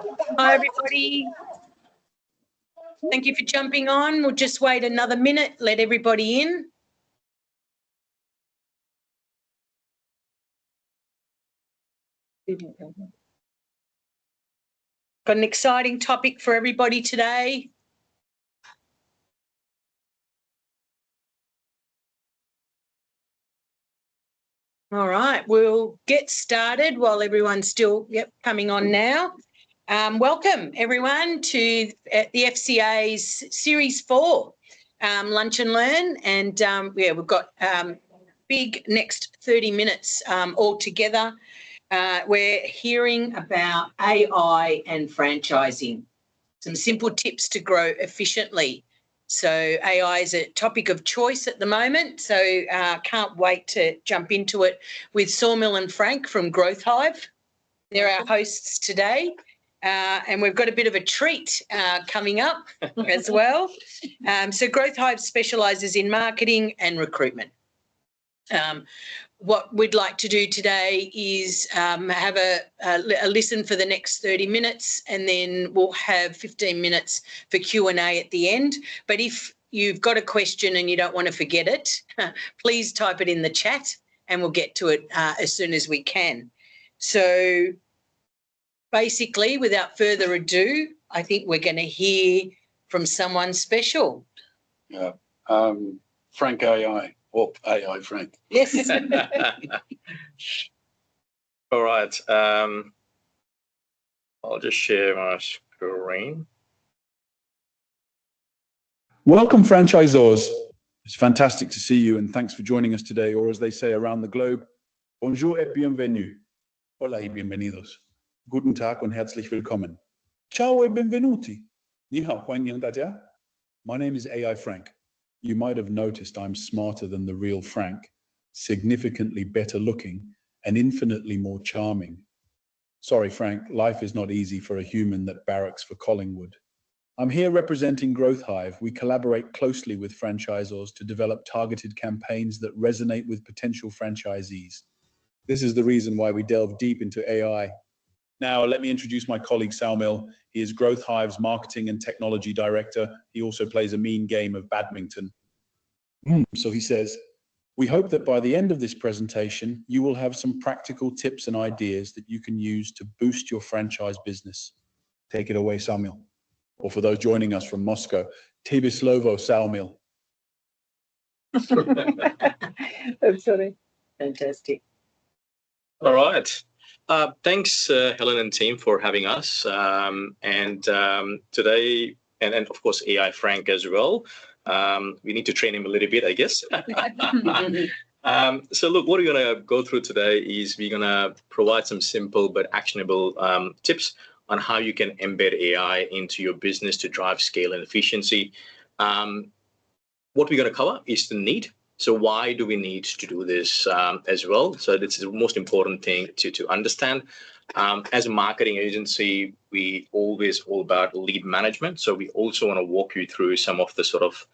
Hi, everybody. Thank you for jumping on. We'll just wait another minute, let everybody in. Got an exciting topic for everybody today. All right, we'll get started while everyone's still coming on now. Welcome, everyone, to the FCA's Series 4 Lunch and Learn. And, we've got big next 30 minutes all together. We're hearing about AI and franchising, some simple tips to grow efficiently. So AI is a topic of choice at the moment, so can't wait to jump into it with Sawmill and Frank from Growth Hive. They're our hosts today. And we've got a bit of a treat coming up as well. So Growth Hive specialises in marketing and recruitment. What we'd like to do today is have a listen for the next 30 minutes, and then we'll have 15 minutes for Q&A at the end. But if you've got a question and you don't want to forget it, please type it in the chat and we'll get to it as soon as we can. So basically, without further ado, I think we're going to hear from someone special. Yeah, Frank AI. Or AI Frank. Yes. All right. I'll just share my screen. Welcome, franchisors. It's fantastic to see you, and thanks for joining us today, or as they say around the globe, bonjour et bienvenue. Hola y bienvenidos. Guten Tag und herzlich willkommen. Ciao e benvenuti. 你好，欢迎大家. My name is AI Frank. You might have noticed I'm smarter than the real Frank, significantly better looking, and infinitely more charming. Sorry, Frank, life is not easy for a human that barracks for Collingwood. I'm here representing Growth Hive. We collaborate closely with franchisors to develop targeted campaigns that resonate with potential franchisees. This is the reason why we delve deep into AI. Now, let me introduce my colleague, Sawmill. He is Growth Hive's Marketing and Technology Director. He also plays a mean game of badminton. So he says, we hope that by the end of this presentation, you will have some practical tips and ideas that you can use to boost your franchise business. Take it away, Sawmill. Or for those joining us from Moscow, Tibislovo, Sawmill. I'm sorry. Fantastic. All right. Thanks, Helen and team, for having us. Today, and of course, AI Frank as well. We need to train him a little bit, I guess. So look, what we're going to go through today is we're going to provide some simple but actionable tips on how you can embed AI into your business to drive scale and efficiency. What we're going to cover is the need. So why do we need to do this as well? So this is the most important thing to understand. As a marketing agency, we always all about lead management. So we also want to walk you through some of the sort of,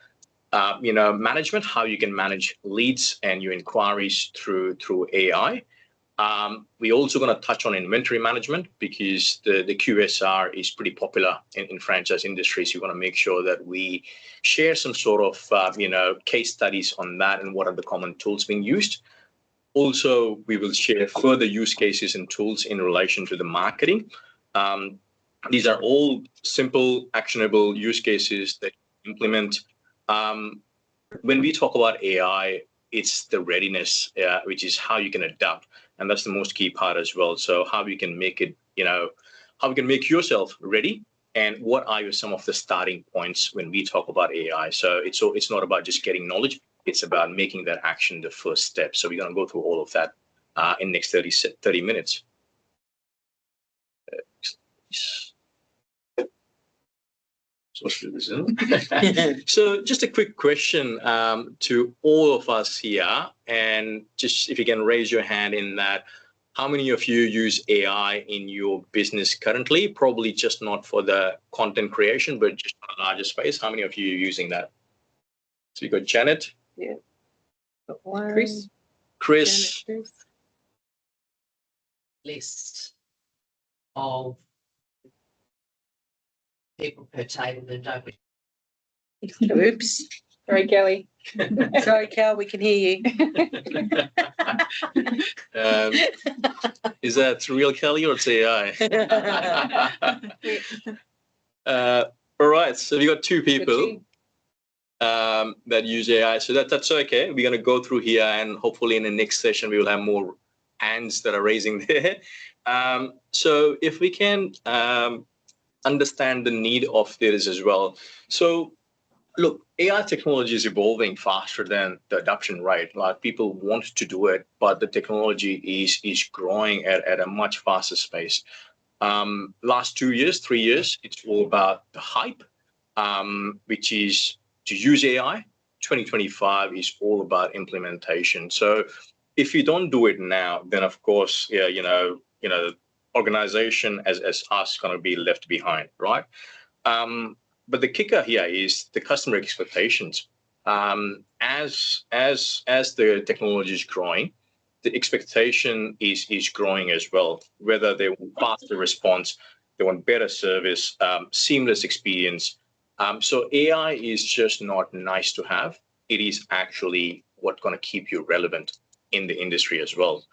management, how you can manage leads and your inquiries through AI. We also going to touch on inventory management because the QSR is pretty popular in franchise industries. You want to make sure that we share some sort of, case studies on that and what are the common tools being used. Also, we will share further use cases and tools in relation to the marketing. These are all simple, actionable use cases that you implement. When we talk about AI, it's the readiness, which is how you can adapt. And that's the most key part as well. So how we can make it, how we can make yourself ready, and what are some of the starting points when we talk about AI. So it's not about just getting knowledge. It's about making that action the first step. So we're going to go through all of that in the next 30 minutes. So just a quick question to all of us here, and just if you can raise your hand in that, how many of you use AI in your business currently? Probably just not for the content creation, but just on a larger space. How many of you are using that? So you got Janet. Yeah. Chris. List of people per table, then don't we? Oops. Sorry, Kelly. Sorry, Cal, we can hear you. Is that real Kelly or it's AI? All right, so we got two people that use AI, so that's okay. We're going to go through here, and hopefully in the next session we will have more hands that are raising there. So if we can understand the need of this as well. So look, AI technology is evolving faster than the adoption rate. Like, people want to do it, but the technology is growing at a much faster pace. Last 2 years, 3 years, it's all about the hype, which is to use AI. 2025 is all about implementation. So if you don't do it now, then of course, yeah, organization as us going to be left behind, right? But the kicker here is the customer expectations. As the technology is growing, the expectation is growing as well. Whether they want faster response, they want better service, seamless experience. So AI is just not nice to have. It is actually what's going to keep you relevant in the industry as well.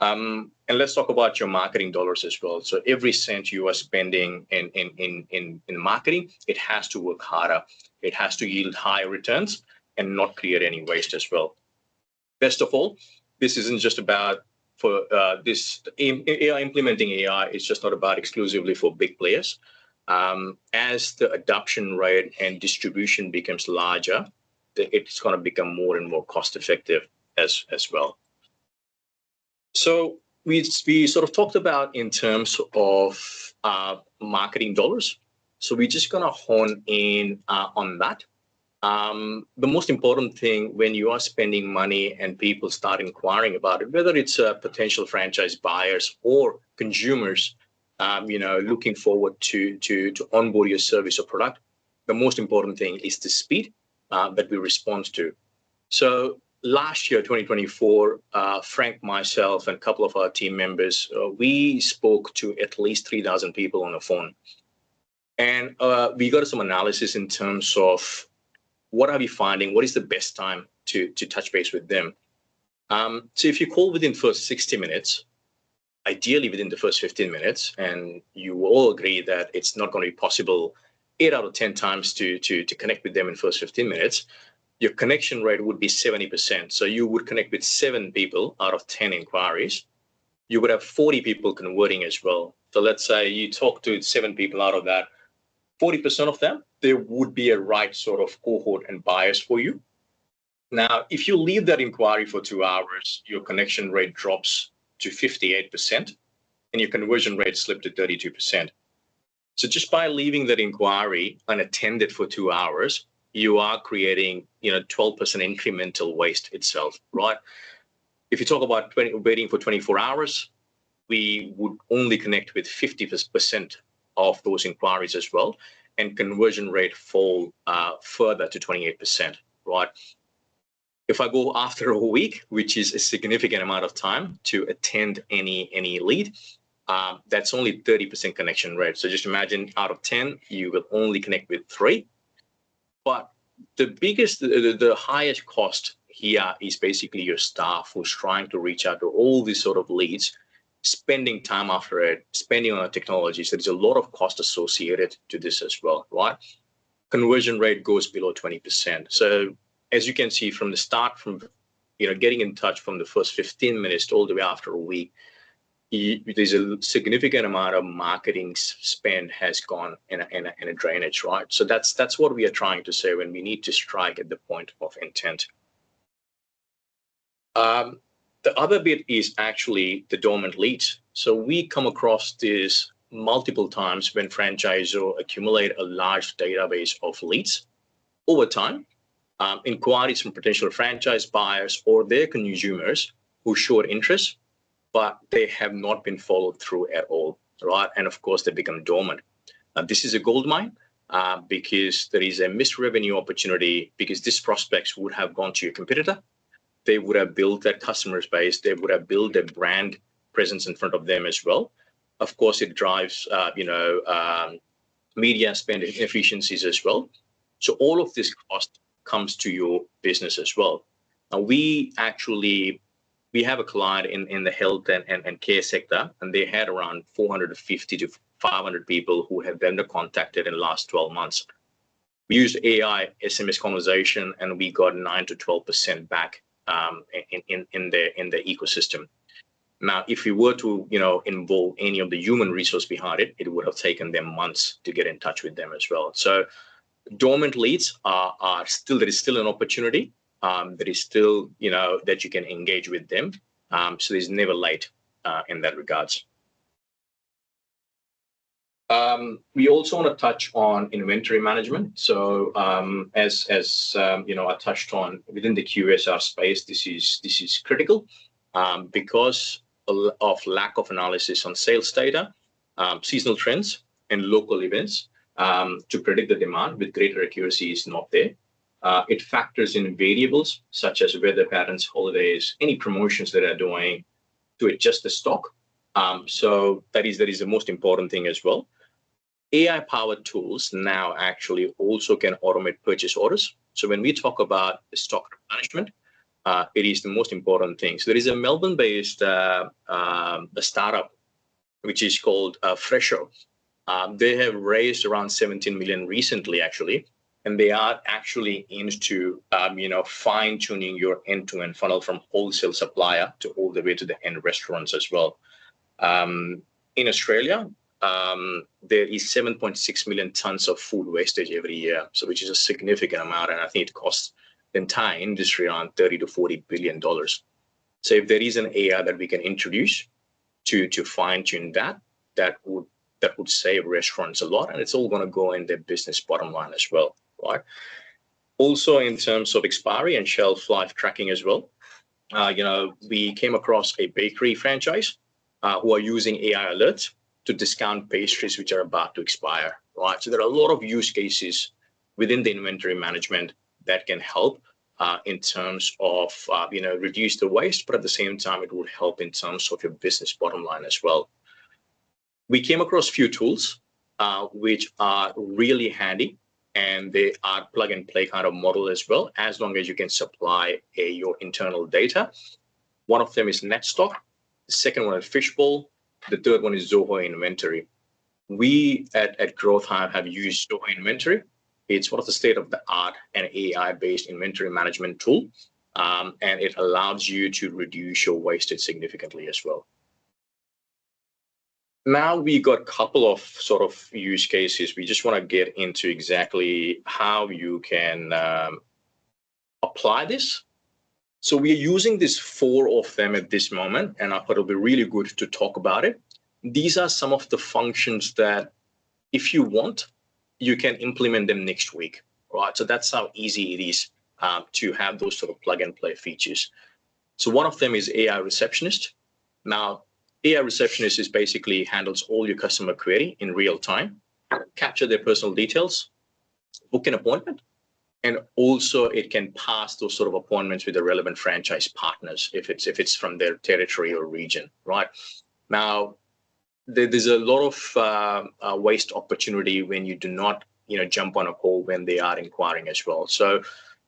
And let's talk about your marketing dollars as well. So every cent you are spending in marketing, it has to work harder. It has to yield higher returns and not create any waste as well. Best of all, this isn't just about for this AI, implementing AI. It's just not about exclusively for big players. As the adoption rate and distribution becomes larger, it's going to become more and more cost effective as well. So we sort of talked about in terms of marketing dollars. So we're just going to hone in on that. The most important thing when you are spending money and people start inquiring about it, whether it's potential franchise buyers or consumers, looking forward to onboard your service or product, the most important thing is the speed that we respond to. So last year, 2024, Frank, myself, and a couple of our team members, we spoke to at least 3,000 people on the phone. And we got some analysis in terms of what are we finding, what is the best time to touch base with them. So if you call within the first 60 minutes, ideally within the first 15 minutes, and you will all agree that it's not going to be possible 8 out of 10 times to connect with them in the first 15 minutes, your connection rate would be 70%. So you would connect with 7 people out of 10 inquiries. You would have 40 people converting as well. So let's say you talk to 7 people out of that, 40% of them, there would be a right sort of cohort and bias for you. Now, if you leave that inquiry for 2 hours, your connection rate drops to 58% and your conversion rate slipped to 32%. So just by leaving that inquiry unattended for 2 hours, you are creating 12% incremental waste itself, right? If you talk about waiting for 24 hours, we would only connect with 50% of those inquiries as well, and conversion rate fall further to 28%, right? If I go after a week, which is a significant amount of time to attend any lead, that's only 30% connection rate. So just imagine out of 10, you will only connect with 3. But the highest cost here is basically your staff who's trying to reach out to all these sort of leads, spending time after it, spending on technology. So there's a lot of cost associated to this as well, right? Conversion rate goes below 20%. So as you can see from the start, from getting in touch from the first 15 minutes all the way after a week, there's a significant amount of marketing spend has gone in a drainage, right? So that's what we are trying to say when we need to strike at the point of intent. The other bit is actually the dormant leads. So we come across this multiple times when franchisors accumulate a large database of leads over time, inquiries from potential franchise buyers or their consumers who showed interest, but they have not been followed through at all, right? And of course, they become dormant. This is a gold mine because there is a missed revenue opportunity because these prospects would have gone to your competitor. They would have built that customer base. They would have built a brand presence in front of them as well. Of course, it drives, media spend efficiencies as well. So all of this cost comes to your business as well. Now we have a client in the health and care sector, and they had around 450 to 500 people who had vendor contacted in the last 12 months. We used AI SMS conversation, and we got 9 to 12% back in the ecosystem. Now, if we were to, involve any of the human resource behind it, it would have taken them months to get in touch with them as well. So dormant leads are still, there is still an opportunity. There is still, that you can engage with them. So there's never late in that regards. We also want to touch on inventory management. So as I touched on within the QSR space, this is critical because of lack of analysis on sales data, seasonal trends, and local events to predict the demand with greater accuracy is not there. It factors in variables such as weather patterns, holidays, any promotions that are doing to adjust the stock. So that is the most important thing as well. AI-powered tools now actually also can automate purchase orders. So when we talk about stock management, it is the most important thing. So there is a Melbourne-based startup which is called Fresho. They have raised around 17 million recently, actually, and they are actually into fine-tuning your end-to-end funnel from wholesale supplier to all the way to the end restaurants as well. In Australia, there is 7.6 million tons of food wastage every year, so which is a significant amount, and I think it costs the entire industry around $30 to $40 billion. So if there is an AI that we can introduce to fine-tune that would save restaurants a lot, and it's all going to go in their business bottom line as well, right? Also, in terms of expiry and shelf life tracking as well, we came across a bakery franchise who are using AI alerts to discount pastries which are about to expire, right? So there are a lot of use cases within the inventory management that can help in terms of, reduce the waste, but at the same time, it would help in terms of your business bottom line as well. We came across few tools which are really handy, and they are plug and play kind of model as well, as long as you can supply your internal data. One of them is NetStock. The second one is Fishbowl. The third one is Zoho Inventory. We at Growth Hive have used Zoho Inventory. It's one of the state-of-the-art and AI-based inventory management tool, and it allows you to reduce your wastage significantly as well. Now we got a couple of sort of use cases. We just want to get into exactly how you can apply this. So we are using these 4 of them at this moment, and I thought it'll be really good to talk about it. These are some of the functions that, if you want, you can implement them next week, right? So that's how easy it is to have those sort of plug and play features. So one of them is AI Receptionist. Now, AI Receptionist is basically handles all your customer query in real time, capture their personal details, book an appointment, and also it can pass those sort of appointments with the relevant franchise partners if it's from their territory or region, right? Now, there's a lot of waste opportunity when you do not, jump on a call when they are inquiring as well. So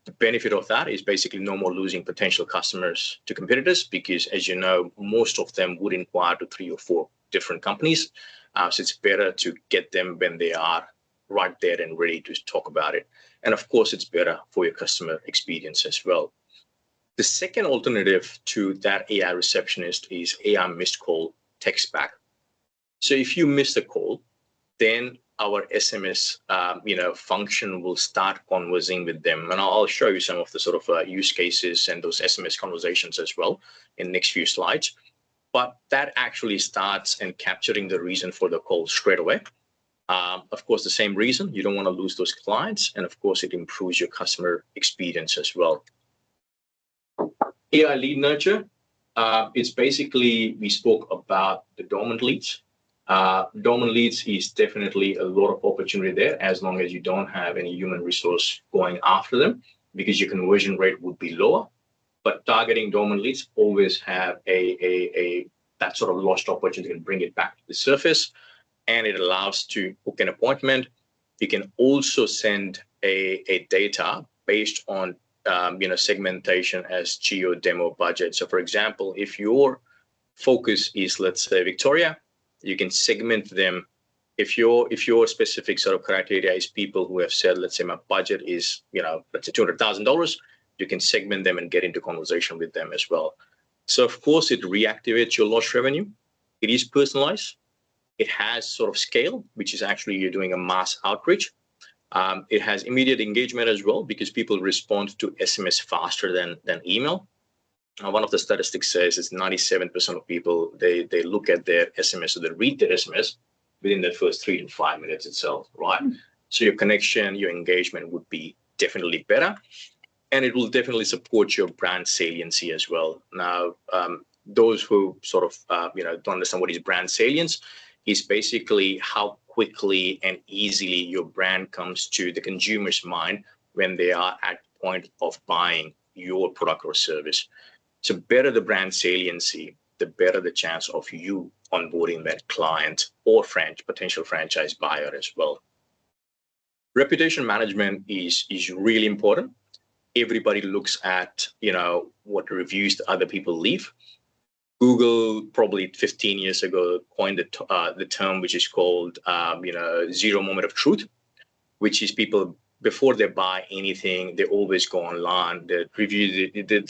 the benefit of that is basically no more losing potential customers to competitors, because as you know, most of them would inquire to 3 or 4 different companies. So it's better to get them when they are right there and ready to talk about it. And of course, it's better for your customer experience as well. The second alternative to that AI Receptionist is AI Missed Call Text Back. So if you miss a call, then our SMS, function will start conversing with them. And I'll show you some of the sort of use cases and those SMS conversations as well in the next few slides. But that actually starts and capturing the reason for the call straight away. Of course, the same reason, you don't want to lose those clients. And of course, it improves your customer experience as well. AI Lead Nurture, it's basically, we spoke about the dormant leads. Dormant leads is definitely a lot of opportunity there, as long as you don't have any human resource going after them, because your conversion rate would be lower. But targeting dormant leads always have that sort of lost opportunity and bring it back to the surface. and it allows to book an appointment. You can also send a data based on segmentation as geo demo budget. So for example, if your focus is, let's say, Victoria, you can segment them. If your specific sort of criteria is people who have said, let's say my budget is, let's say $200,000, you can segment them and get into conversation with them as well. So of course it reactivates your lost revenue. It is personalized. It has sort of scale, which is actually you're doing a mass outreach. It has immediate engagement as well, because people respond to SMS faster than email. One of the statistics says it's 97% of people, they look at their SMS or they read their SMS within the first 3 to 5 minutes itself, right? So your connection, your engagement would be definitely better, and it will definitely support your brand saliency as well. Now, those who sort of don't understand what is brand salience, is basically how quickly and easily your brand comes to the consumer's mind when they are at the point of buying your product or service. So better the brand saliency, the better the chance of you onboarding that client or potential franchise buyer as well. Reputation management is really important. Everybody looks at what reviews the other people leave. Google probably 15 years ago coined the term which is called zero moment of truth, which is people before they buy anything, they always go online, they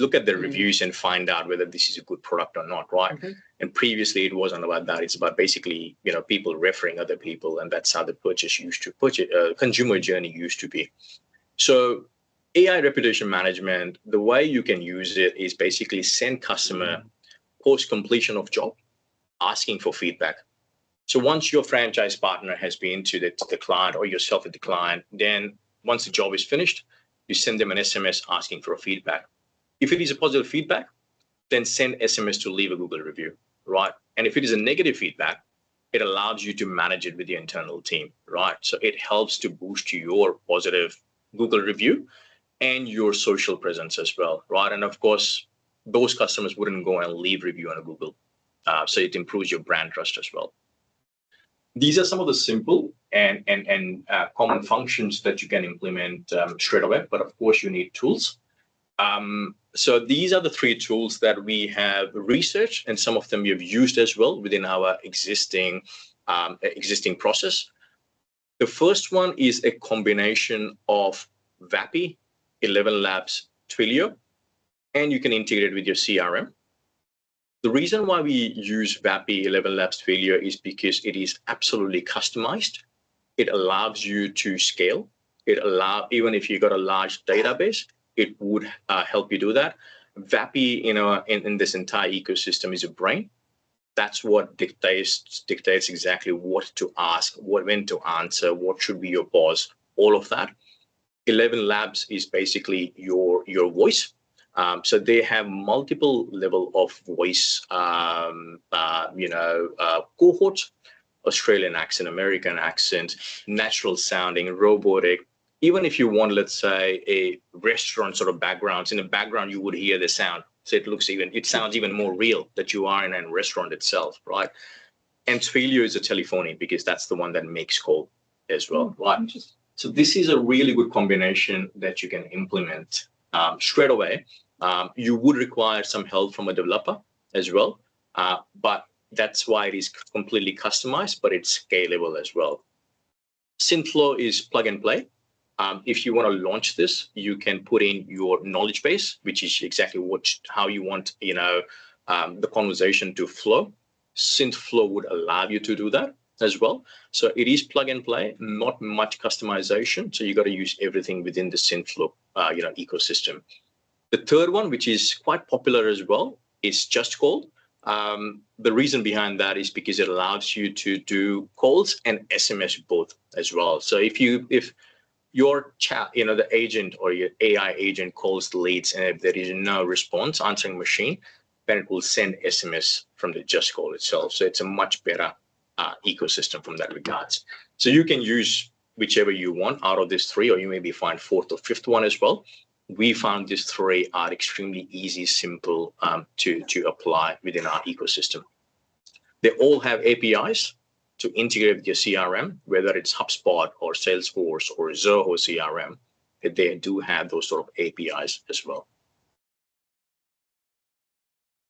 look at the reviews and find out whether this is a good product or not, right? Mm-hmm. And previously it wasn't about that. It's about basically people referring other people, and that's how the consumer journey used to be. So AI reputation management, the way you can use it is basically send customer post completion of job asking for feedback. So once your franchise partner has been to the client or yourself at the client, then once the job is finished, you send them an SMS asking for a feedback. If it is a positive feedback, then send SMS to leave a Google review, right? And if it is a negative feedback, it allows you to manage it with your internal team, right? So it helps to boost your positive Google review and your social presence as well, right? And of course, those customers wouldn't go and leave review on a Google. So it improves your brand trust as well. These are some of the simple and common functions that you can implement straight away, but of course you need tools. So these are the 3 tools that we have researched, and some of them we have used as well within our existing process. The first one is a combination of VAPI, 11 Labs, Twilio, and you can integrate it with your CRM. The reason why we use VAPI, 11 Labs, Twilio is because it is absolutely customized. It allows you to scale. Even if you got a large database, it would help you do that. VAPI, in this entire ecosystem is a brain. That's what dictates exactly what to ask, when to answer, what should be your pause, all of that. 11 Labs is basically your voice. So they have multiple level of voice, cohorts, Australian accent, American accent, natural sounding, robotic. Even if you want, let's say, a restaurant sort of backgrounds, in the background you would hear the sound. So it sounds even more real that you are in a restaurant itself, right? And Twilio is a telephony because that's the one that makes call as well, right? So this is a really good combination that you can implement straight away. You would require some help from a developer as well, but that's why it is completely customized, but it's scalable as well. Synthflow is plug and play. If you want to launch this, you can put in your knowledge base, which is exactly how you want the conversation to flow. Synthflow would allow you to do that as well. So it is plug and play, not much customization. So you got to use everything within the Synthflow ecosystem. The third one, which is quite popular as well, is Just Call. The reason behind that is because it allows you to do calls and SMS both as well. So if your chat, the agent or your AI agent calls the leads, and if there is no response, answering machine, then it will send SMS from the Just Call itself. So it's a much better ecosystem from that regards. So you can use whichever you want out of these 3, or you maybe find 4th or 5th one as well. We found these 3 are extremely easy, simple to apply within our ecosystem. They all have APIs to integrate with your CRM, whether it's HubSpot or Salesforce or Zoho CRM, they do have those sort of APIs as well.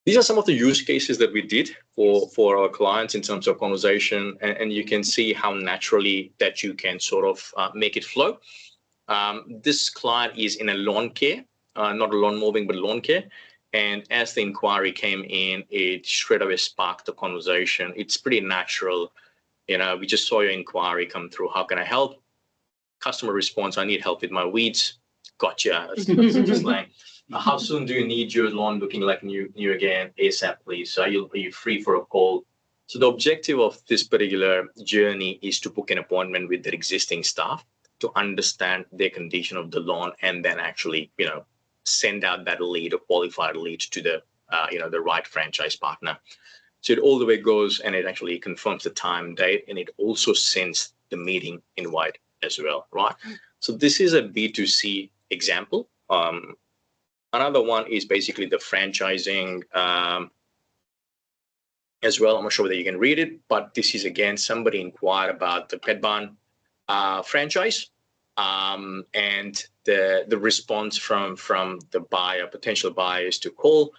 These are some of the use cases that we did for our clients in terms of conversation, and you can see how naturally that you can sort of make it flow. This client is in a lawn care, not a lawn mowing, but lawn care. And as the inquiry came in, it straight away sparked the conversation. It's pretty natural. We just saw your inquiry come through. How can I help? Customer response, I need help with my weeds. Gotcha. Just like, how soon do you need your lawn looking like new again? ASAP, please. Are you free for a call? So the objective of this particular journey is to book an appointment with their existing staff to understand their condition of the lawn, and then actually, send out that lead or qualified lead to the, the right franchise partner. So it all the way goes, and it actually confirms the time, date, and it also sends the meeting invite as well, right? So this is a B2C example. Another one is basically the franchising as well. I'm not sure whether you can read it, but this is, again, somebody inquired about the pet barn franchise, and the response from the buyer, potential buyers, to call.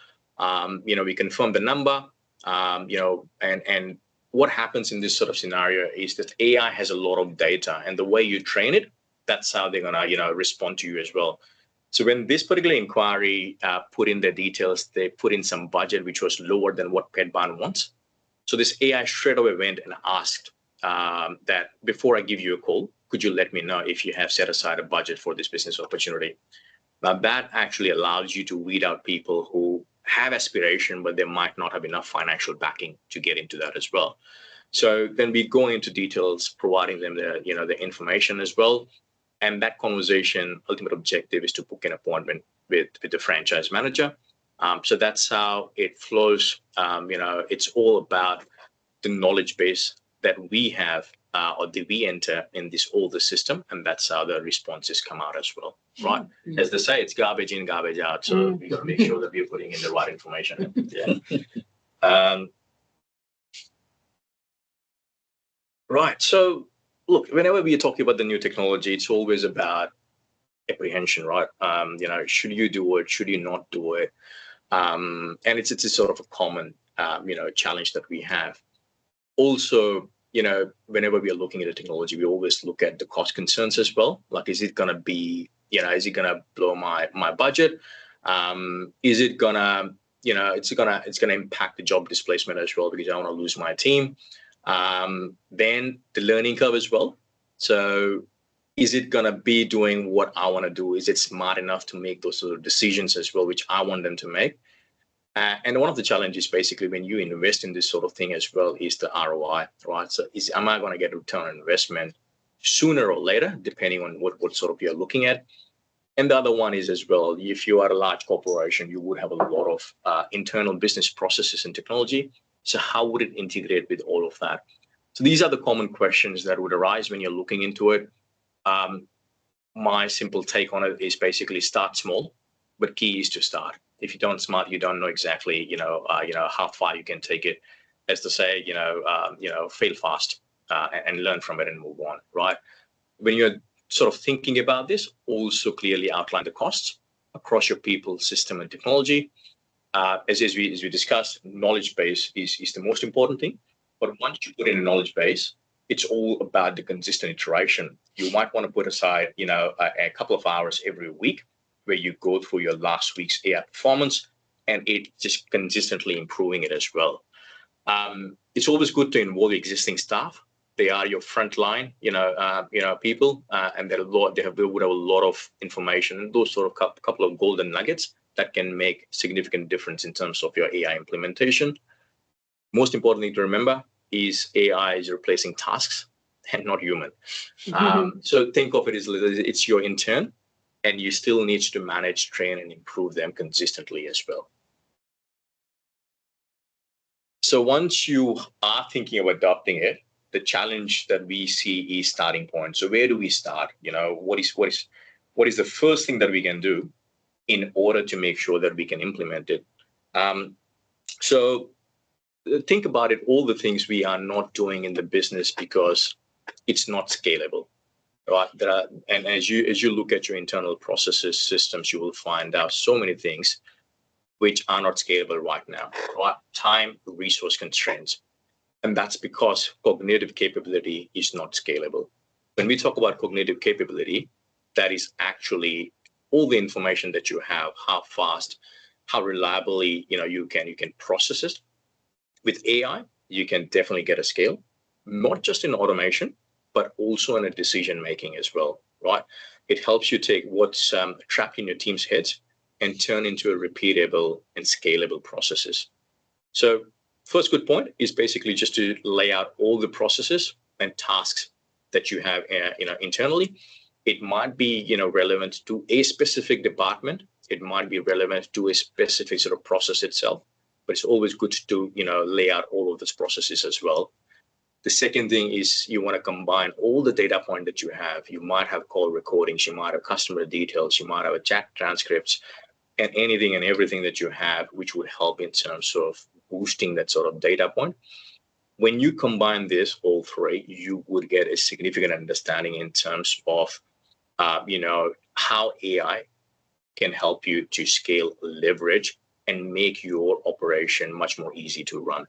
We confirm the number, and what happens in this sort of scenario is that AI has a lot of data, and the way you train it, that's how they're gonna respond to you as well. So when this particular inquiry put in the details, they put in some budget which was lower than what Pet Barn wants. So this AI straight away went and asked that, before I give you a call, could you let me know if you have set aside a budget for this business opportunity? Now that actually allows you to weed out people who have aspiration, but they might not have enough financial backing to get into that as well. So then we go into details, providing them the information as well. And that conversation, ultimate objective is to book an appointment with the franchise manager. So that's how it flows. It's all about the knowledge base that we have or that we enter in the system, and that's how the responses come out as well, right? Mm-hmm. As they say, it's garbage in, garbage out. So we got to make sure that we're putting in the right information. Yeah. Right. So look, whenever we are talking about the new technology, it's always about apprehension, right? Should you do it? Should you not do it? And it's a sort of a common, challenge that we have. Also, whenever we are looking at the technology, we always look at the cost concerns as well. Like, is it going to be, is it going to blow my budget? Is it going to, it's going to impact the job displacement as well, because I don't want to lose my team. Then the learning curve as well. So is it going to be doing what I want to do? Is it smart enough to make those sort of decisions as well, which I want them to make? And one of the challenges, basically, when you invest in this sort of thing as well, is the ROI, right? So am I going to get a return on investment sooner or later, depending on what sort of you're looking at? And the other one is as well, if you are a large corporation, you would have a lot of internal business processes and technology. So how would it integrate with all of that? So these are the common questions that would arise when you're looking into it. My simple take on it is basically start small, but key is to start. If you don't smart, you don't know exactly, how far you can take it. As to say, fail fast and learn from it and move on, right? When you're sort of thinking about this, also clearly outline the costs across your people, system, and technology. As we discussed, knowledge base is the most important thing. But once you put in a knowledge base, it's all about the consistent iteration. You might want to put aside, a couple of hours every week where you go through your last week's AI performance, and it just consistently improving it as well. It's always good to involve existing staff. They are your frontline, people, and they would have a lot of information, and those sort of couple of golden nuggets that can make significant difference in terms of your AI implementation. Most importantly to remember is AI is replacing tasks and not human. So think of it as it's your intern, and you still need to manage, train, and improve them consistently as well. So once you are thinking of adopting it, the challenge that we see is starting point. So where do we start? What is the first thing that we can do in order to make sure that we can implement it? So think about it, all the things we are not doing in the business because it's not scalable, right? And as you look at your internal processes, systems, you will find out so many things which are not scalable right now, right? Time, resource constraints. And that's because cognitive capability is not scalable. When we talk about cognitive capability, that is actually all the information that you have, how fast, how reliably, you can process it. With AI, you can definitely get a scale, not just in automation, but also in a decision making as well, right? It helps you take what's trapped in your team's heads and turn into a repeatable and scalable processes. So first good point is basically just to lay out all the processes and tasks that you have internally. It might be relevant to a specific department. It might be relevant to a specific sort of process itself, but it's always good to lay out all of those processes as well. The second thing is you want to combine all the data point that you have. You might have call recordings, you might have customer details, you might have a chat transcripts, and anything and everything that you have, which would help in terms of boosting that sort of data point. When you combine this, all three, you would get a significant understanding in terms of, how AI can help you to scale, leverage, and make your operation much more easy to run.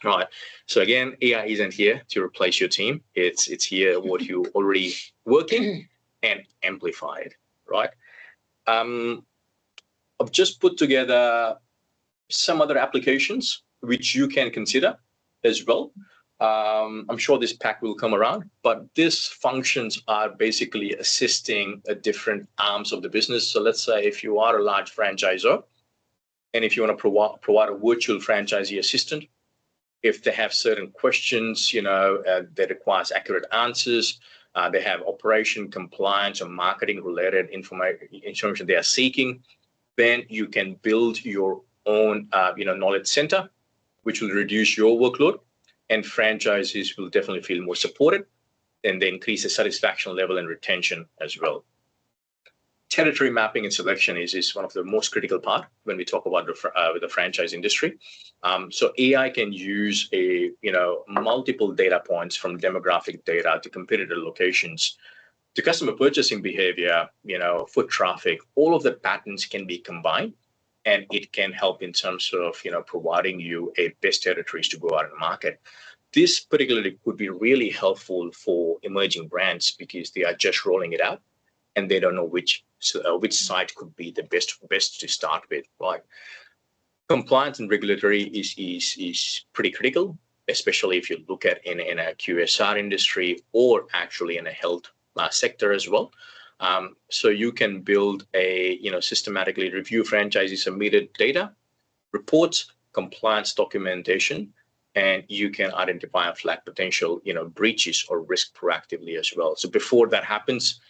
Right. So again, AI isn't here to replace your team. It's here what you already working and amplify it. Right. I've just put together some other applications which you can consider as well. I'm sure this pack will come around, but these functions are basically assisting different arms of the business. So let's say if you are a large franchisor, and if you want to provide a virtual franchisee assistant, if they have certain questions, that requires accurate answers, they have operation, compliance, or marketing related information they are seeking, then you can build your own, knowledge center, which will reduce your workload, and franchisees will definitely feel more supported, and they increase the satisfaction level and retention as well. Territory mapping and selection is one of the most critical part when we talk about the franchise industry. So AI can use multiple data points from demographic data to competitor locations to customer purchasing behavior, foot traffic. All of the patterns can be combined, and it can help in terms of providing you a best territories to go out and market. This particularly could be really helpful for emerging brands because they are just rolling it out and they don't know which site could be the best to start with. Right? Compliance and regulatory is pretty critical, especially if you look at in a QSR industry or actually in a health sector as well. So you can build a systematically review franchisee submitted data, reports, compliance documentation, and you can identify and flag potential breaches or risk proactively as well. So before that happens,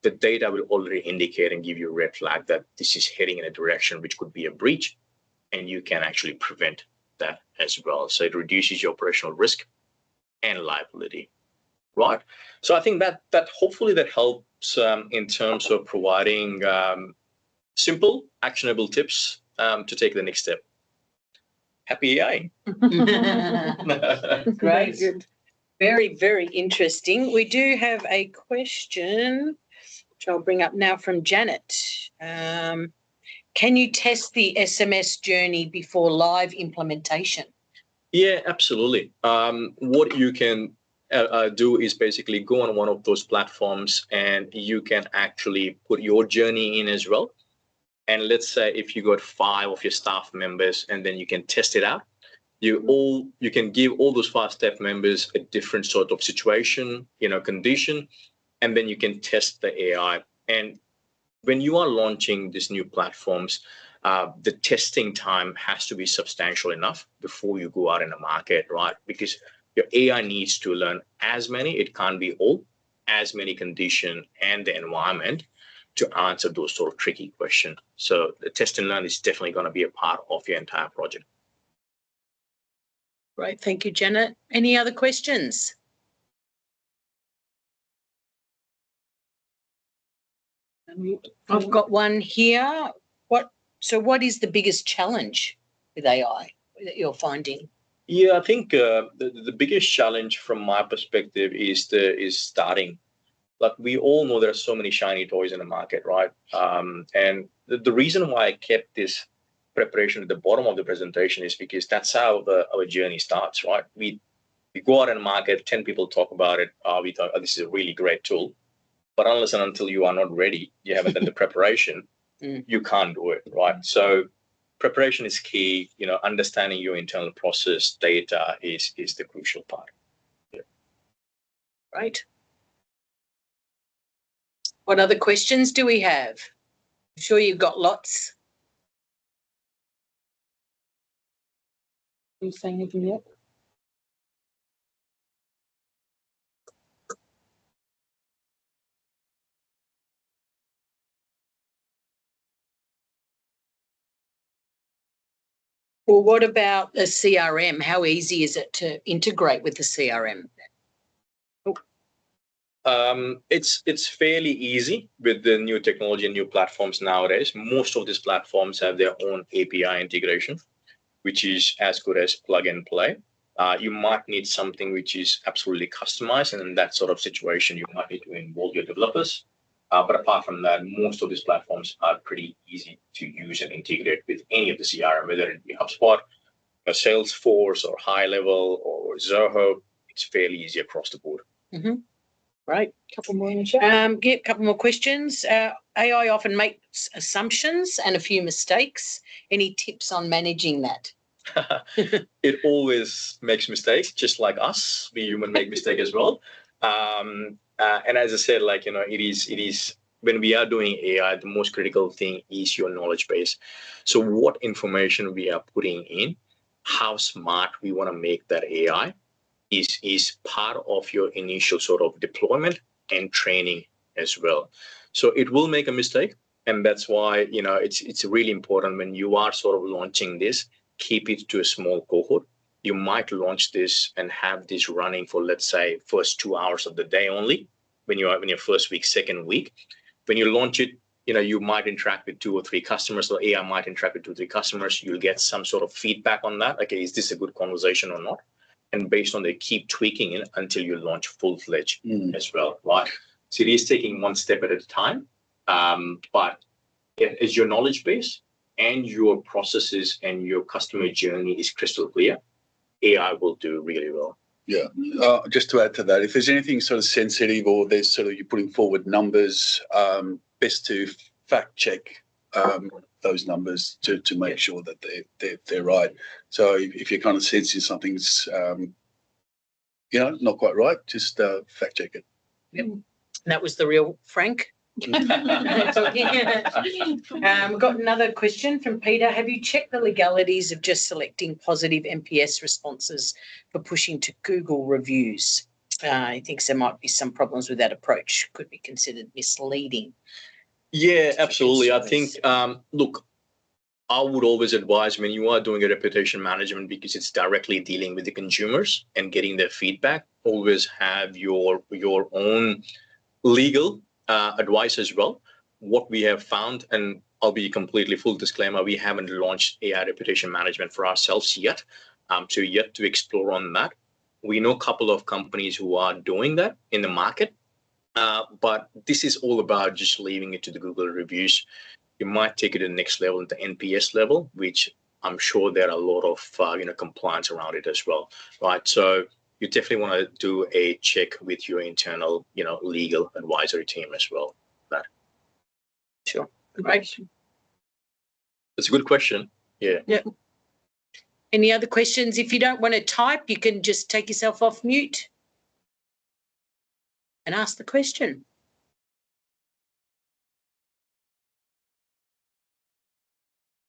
the data will already indicate and give you a red flag that this is heading in a direction which could be a breach, and you can actually prevent that as well. So it reduces your operational risk and liability, right? So I think that hopefully that helps in terms of providing simple, actionable tips to take the next step. Happy AI. Great. Good. Very, very interesting. We do have a question, which I'll bring up now from Janet. Can you test the SMS journey before live implementation? Yeah, absolutely. What you can do is basically go on one of those platforms and you can actually put your journey in as well. And let's say if you got 5 of your staff members and then you can test it out, you can give all those 5 staff members a different sort of situation, condition, and then you can test the AI. And when you are launching these new platforms, the testing time has to be substantial enough before you go out in the market, right? Because your AI needs to learn as many conditions and the environment to answer those sort of tricky questions. So the test and learn is definitely going to be a part of your entire project. Great. Thank you, Janet. Any other questions? I've got one here. What is the biggest challenge with AI that you're finding? Yeah, I think the biggest challenge from my perspective is starting. Like we all know there are so many shiny toys in the market, right? And the reason why I kept this preparation at the bottom of the presentation is because that's how our journey starts, right? We go out in the market, 10 people talk about it. We thought, oh, this is a really great tool. But unless and until you are not ready, you haven't done the preparation, you can't do it, right? So preparation is key. Understanding your internal process data is the crucial part. Yeah. Right. What other questions do we have? I'm sure you've got lots. Are you saying anything yet? Well, what about a CRM? How easy is it to integrate with the CRM? It's fairly easy with the new technology and new platforms nowadays. Most of these platforms have their own API integration, which is as good as plug and play. You might need something which is absolutely customized, and in that sort of situation, you might need to involve your developers. But apart from that, most of these platforms are pretty easy to use and integrate with any of the CRM, whether it be HubSpot, Salesforce, or High Level, or Zoho. It's fairly easy across the board. Mm-hmm. Right. Couple more in the chat. Get a couple more questions. AI often makes assumptions and a few mistakes. Any tips on managing that? It always makes mistakes, just like us. We human make mistake as well. And as I said, it is when we are doing AI, the most critical thing is your knowledge base. So what information we are putting in, how smart we want to make that AI is part of your initial sort of deployment and training as well. So it will make a mistake. And that's why, it's really important when you are sort of launching this, keep it to a small cohort. You might launch this and have this running for, let's say, first 2 hours of the day only, when you're in your first week, second week. When you launch it, you might interact with 2 or 3 customers, or AI might interact with 2 or 3 customers. You'll get some sort of feedback on that. Okay, is this a good conversation or not? And based on they keep tweaking it until you launch full-fledged as well, right? So it is taking one step at a time. But as your knowledge base and your processes and your customer journey is crystal clear, AI will do really well. Yeah. Just to add to that, if there's anything sort of sensitive or there's sort of you're putting forward numbers, best to fact check those numbers to make sure that they're right. So if you're kind of sensing something's not quite right, just fact check it. Yep. That was the real Frank. We've got another question from Peter. Have you checked the legalities of just selecting positive NPS responses for pushing to Google reviews? He thinks there might be some problems with that approach. Could be considered misleading. Yeah, absolutely. I think, look, I would always advise when you are doing a reputation management, because it's directly dealing with the consumers and getting their feedback, always have your own legal advice as well. What we have found, and I'll be completely full disclaimer, we haven't launched AI reputation management for ourselves yet. So yet to explore on that. We know a couple of companies who are doing that in the market, but this is all about just leaving it to the Google reviews. You might take it to the next level, the NPS level, which I'm sure there are a lot of compliance around it as well, right? So you definitely want to do a check with your internal, legal advisory team as well. That. Sure. Right. That's a good question. Yeah. Yeah. Any other questions? If you don't want to type, you can just take yourself off mute and ask the question.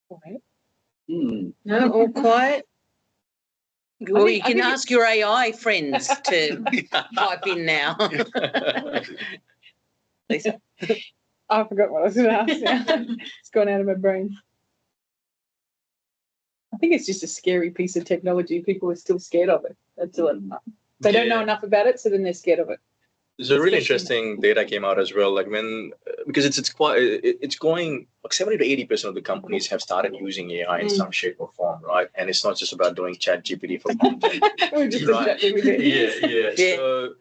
Quiet. No, all quiet. Well, you can ask your AI friends to type in now. Lisa? I forgot what I was going to ask now. It's gone out of my brain. I think it's just a scary piece of technology. People are still scared of it. That's all. They don't know enough about it, so then they're scared of it. There's a really interesting data came out as well, like because it's going like 70 to 80% of the companies have started using AI in some shape or form, right? And it's not just about doing chat GPT for content. Or just Right. ChatGPT. Yeah. So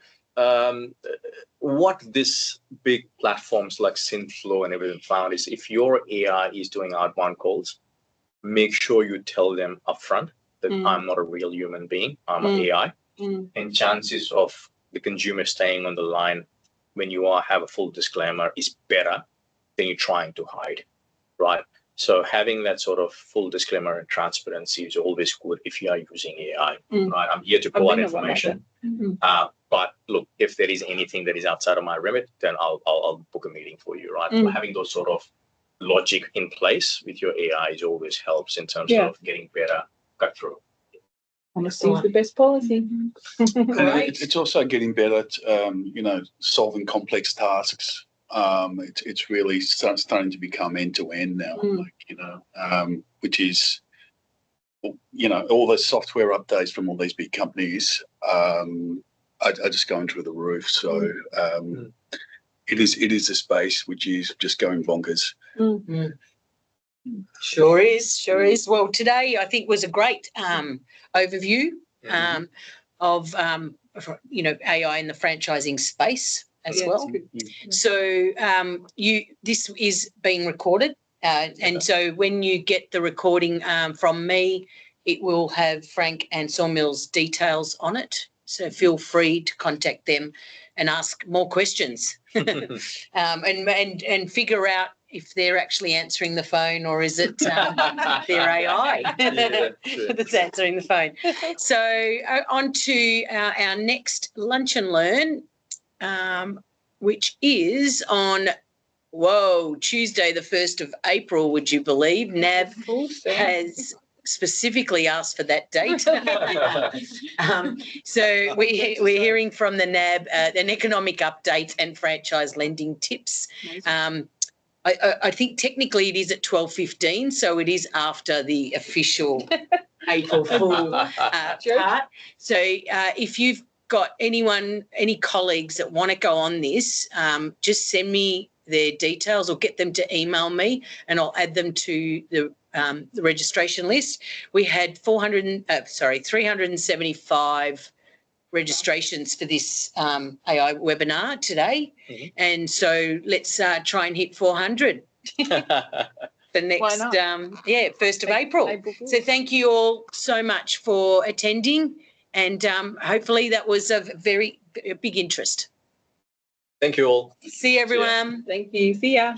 what this big platforms like Synthflow and everything found is if your AI is doing outbound calls, make sure you tell them upfront that I'm not a real human being, I'm an AI. And chances of the consumer staying on the line when you have a full disclaimer is better than you trying to hide, right? So having that sort of full disclaimer and transparency is always good if you are using AI, right? I'm here to provide information. But look, if there is anything that is outside of my remit, then I'll book a meeting for you, right? So having those sort of logic in place with your AI is always helps in terms of getting better cut through. Honesty is the best policy. And it's also getting better at, solving complex tasks. It's really starting to become end to end now, which is, all the software updates from all these big companies are just going through the roof. So it is a space which is just going bonkers. Sure is. Well, today I think was a great overview of AI in the franchising space as well. So this is being recorded, and so when you get the recording from me, it will have Frank and Sawmill's details on it. So feel free to contact them and ask more questions, and figure out if they're actually answering the phone or is it their AI that's answering the phone. So on to our next Lunch and Learn, which is on, Tuesday the 1st of April, would you believe? NAB has specifically asked for that date. So we're hearing from the NAB an economic update and franchise lending tips. I think technically it is at 12:15, so it is after the official April Fool part. So if you've got any colleagues that want to go on this, just send me their details or get them to email me and I'll add them to the registration list. We had 375 registrations for this AI webinar today, and so let's try and hit 400 for next 1st of April. So thank you all so much for attending, and hopefully that was of very big interest. Thank you all. See you, everyone. Thank you. See ya.